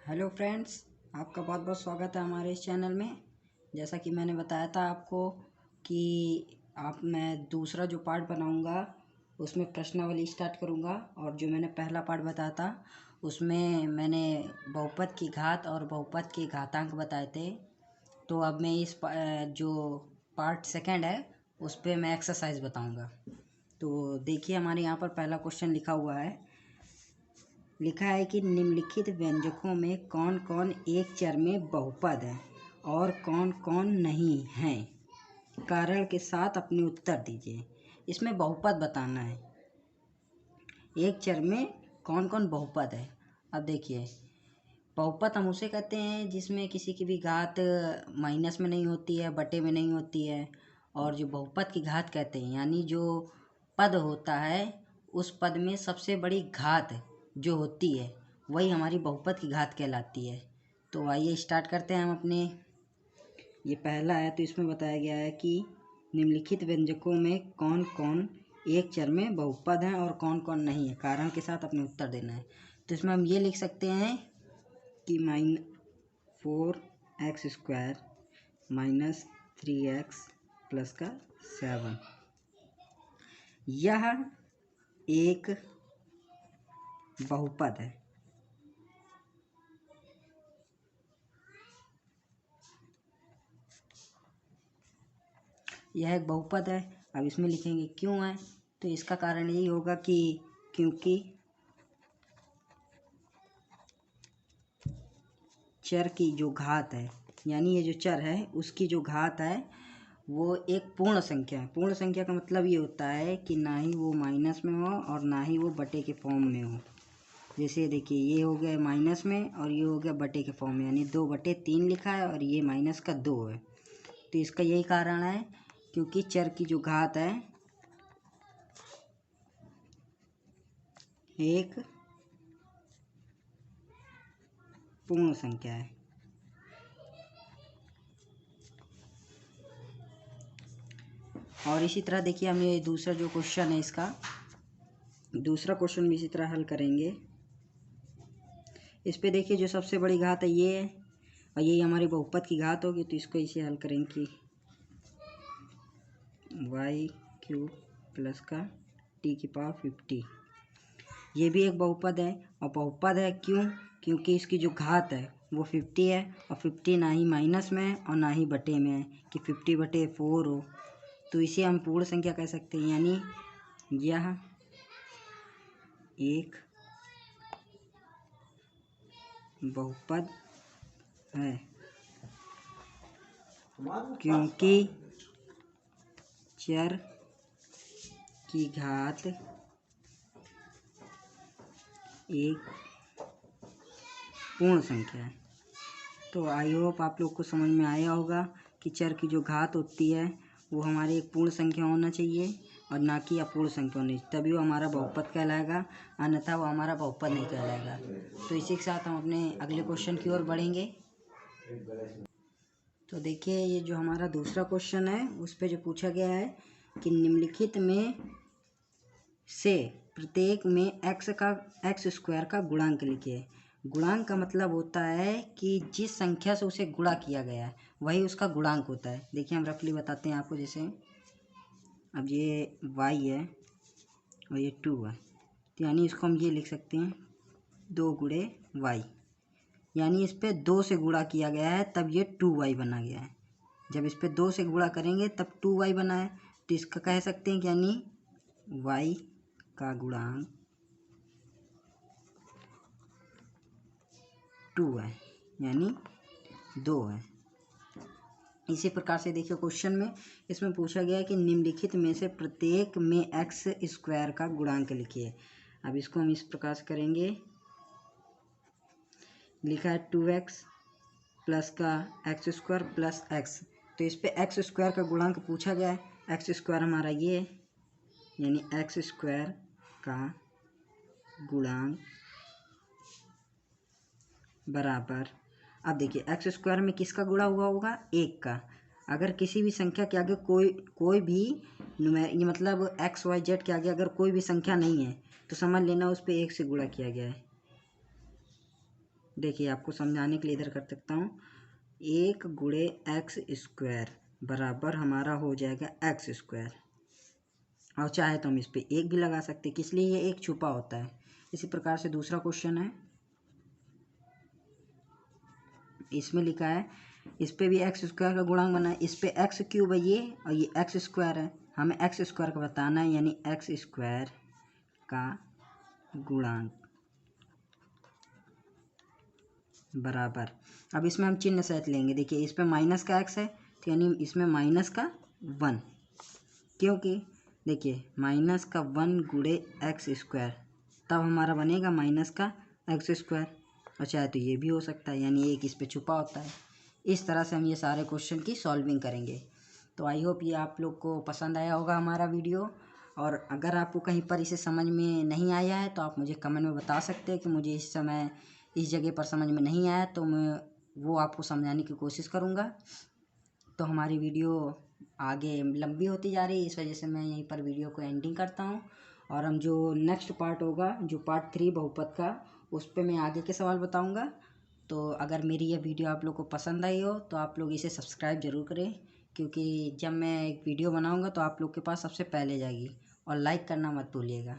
Hello friends, आपका बहुत बहुत स्वागत है हमारे इस चैनल में। जैसा कि मैंने बताया था आपको कि मैं दूसरा जो पार्ट बनाऊंगा उसमें प्रश्नावली स्टार्ट करूंगा। और जो मैंने पहला पार्ट बताया था उसमें मैंने बहुपद की घात और बहुपद के घातांक बताए थे। तो अब मैं जो पार्ट सेकंड है उस पर मैं एक्सरसाइज बताऊंगा। तो देखिए, हमारे यहाँ पर पहला क्वेश्चन लिखा है कि निम्नलिखित व्यंजकों में कौन कौन एक चर में बहुपद है और कौन कौन नहीं है। कारण के साथ अपने उत्तर दीजिए। इसमें बहुपद बताना है, एक चर में कौन कौन बहुपद है। अब देखिए, बहुपद हम उसे कहते हैं जिसमें किसी की भी घात माइनस में नहीं होती है, बटे में नहीं होती है। और जो बहुपद की घात कहते हैं, यानी जो पद होता है उस पद में सबसे बड़ी घात जो होती है वही हमारी बहुपद की घात कहलाती है। तो आइए स्टार्ट करते हैं हम अपने। ये पहला है, तो इसमें बताया गया है कि निम्नलिखित व्यंजकों में कौन कौन एक चर में बहुपद हैं और कौन कौन नहीं है। कारण के साथ अपने उत्तर देना है। तो इसमें हम ये लिख सकते हैं कि -4x² -3x प्लस का 7 यह एक बहुपद है। यह एक बहुपद है। अब इसमें लिखेंगे क्यों है, तो इसका कारण यही होगा कि क्योंकि चर की जो घात है, यानी ये जो चर है उसकी जो घात है वो एक पूर्ण संख्या है। पूर्ण संख्या का मतलब ये होता है कि ना ही वो माइनस में हो और ना ही वो बटे के फॉर्म में हो। जैसे देखिए, ये हो गया माइनस में और ये हो गया बटे के फॉर्म में, यानी 2/3 लिखा है और ये -2 है। तो इसका यही कारण है क्योंकि चर की जो घात है एक पूर्ण संख्या है। और इसी तरह देखिए, हम ये दूसरा जो क्वेश्चन है इसका दूसरा क्वेश्चन भी इसी तरह हल करेंगे। इस पे देखिए, जो सबसे बड़ी घात है ये है और यही हमारी बहुपद की घात होगी। तो इसको इसे हल करेंगे कि y³ प्लस का t⁻50। ये भी एक बहुपद है। और बहुपद है क्योंकि इसकी जो घात है वो 50 है और 50 ना ही माइनस में है और ना ही बटे में है कि 50/4 हो। तो इसे हम पूर्ण संख्या कह सकते हैं, यानी यह एक बहुपद है क्योंकि चर की घात एक पूर्ण संख्या है। तो आई होप आप लोग को समझ में आया होगा कि चर की जो घात होती है वो हमारी एक पूर्ण संख्या होना चाहिए और ना कि अपूर्ण संख्या होनी चाहिए, तभी वो हमारा बहुपद कहलाएगा, अन्यथा वो हमारा बहुपद नहीं कहलाएगा। तो इसी के साथ हम अपने अगले क्वेश्चन की ओर बढ़ेंगे। तो देखिए, ये जो हमारा दूसरा क्वेश्चन है उस पे जो पूछा गया है कि निम्नलिखित में से प्रत्येक में x² का गुणांक लिखिए। गुणांक का मतलब होता है कि जिस संख्या से उसे गुणा किया गया है वही उसका गुणांक होता है। देखिए, हम रफली बताते हैं आपको। जैसे अब ये y है और ये 2 है, तो यानी इसको हम ये लिख सकते हैं 2 × y, यानी इस पे 2 से गुणा किया गया है तब ये 2y बना गया है। जब इस पे 2 से गुणा करेंगे तब 2y बना है। तो इसका कह सकते हैं कि यानी y का गुणांक 2 है, यानी 2 है। इसी प्रकार से देखिए, क्वेश्चन में इसमें पूछा गया है कि निम्नलिखित में से प्रत्येक में x² का गुणांक लिखिए। अब इसको हम इस प्रकार से करेंगे। लिखा है 2x प्लस का x² प्लस x, तो इस पे x² का गुणांक पूछा गया है। x² हमारा ये है, यानी x² का गुणांक बराबर। अब देखिए, x² में किसका गुणा हुआ होगा? 1 का। अगर किसी भी संख्या के आगे कोई भी ये मतलब x y z के आगे अगर कोई भी संख्या नहीं है तो समझ लेना उस पर 1 से गुणा किया गया है। देखिए आपको समझाने के लिए इधर कर सकता हूँ, 1 × x² बराबर हमारा हो जाएगा x²। और चाहे तो हम इस पर 1 भी लगा सकते हैं, किस लिए, ये 1 छुपा होता है। इसी प्रकार से दूसरा क्वेश्चन है, इसमें लिखा है इस पे भी x² का गुणांक बना है, इस पे x³ है ये और ये x² है, हमें x² का बताना है, यानी x² का गुणांक बराबर। अब इसमें हम चिन्ह सहित लेंगे। देखिए इस पे माइनस का x है तो यानी इसमें माइनस का 1, क्योंकि देखिए माइनस का 1 × x², तब हमारा बनेगा माइनस का x²। और चाहे तो ये भी हो सकता है, यानी एक इस पे छुपा होता है। इस तरह से हम ये सारे क्वेश्चन की सॉल्विंग करेंगे। तो आई होप ये आप लोग को पसंद आया होगा हमारा वीडियो। और अगर आपको कहीं पर इसे समझ में नहीं आया है तो आप मुझे कमेंट में बता सकते हैं कि मुझे इस समय इस जगह पर समझ में नहीं आया, तो मैं वो आपको समझाने की कोशिश करूँगा। तो हमारी वीडियो आगे लंबी होती जा रही है, इस वजह से मैं यहीं पर वीडियो को एंडिंग करता हूँ। और हम जो नेक्स्ट पार्ट होगा, जो पार्ट 3 बहुपद का, उस पर मैं आगे के सवाल बताऊँगा। तो अगर मेरी यह वीडियो आप लोग को पसंद आई हो तो आप लोग इसे सब्सक्राइब ज़रूर करें, क्योंकि जब मैं एक वीडियो बनाऊँगा तो आप लोग के पास सबसे पहले जाएगी। और लाइक करना मत भूलिएगा।